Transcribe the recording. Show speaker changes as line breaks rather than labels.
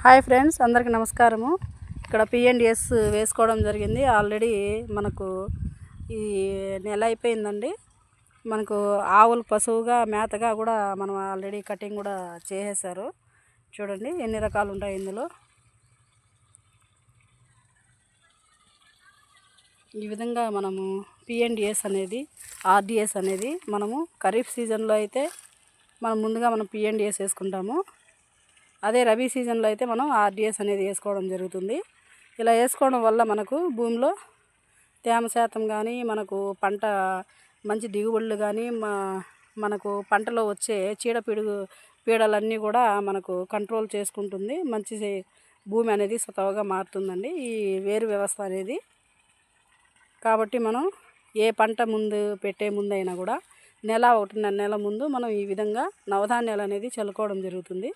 Hi friends, అందరికీ నమస్కారము. ఇక్కడ పిఎన్డిఎస్ వేసుకోవడం జరిగింది. ఆల్రెడీ మనకు ఈ నెల అయిపోయిందండి. మనకు ఆవులు పశువుగా మేతగా కూడా మనం ఆల్రెడీ కటింగ్ కూడా చేసేసారు. చూడండి ఎన్ని రకాలు ఉంటాయి ఇందులో. ఈ విధంగా మనము పిఎన్డిఎస్ అనేది ఆర్డిఎస్ అనేది మనము ఖరీఫ్ సీజన్లో అయితే మనం ముందుగా పిఎన్డిఎస్ వేసుకుంటాము. అదే రబీ సీజన్లో అయితే మనం ఆర్డిఎస్ అనేది వేసుకోవడం జరుగుతుంది. ఇలా వేసుకోవడం వల్ల మనకు భూమిలో తేమ శాతం కానీ, మనకు పంట మంచి దిగుబడులు కానీ, మనకు పంటలో వచ్చే పీడలన్నీ కూడా మనకు కంట్రోల్ చేసుకుంటుంది. మంచి భూమి అనేది స్వతహాగా మారుతుందండి ఈ వేరు వ్యవస్థ అనేది. కాబట్టి మనం ఏ పంట పెట్టే ముందైనా కూడా 1.5 నెల ముందు మనం ఈ విధంగా నవధాన్యాలు అనేది చల్లుకోవడం జరుగుతుంది.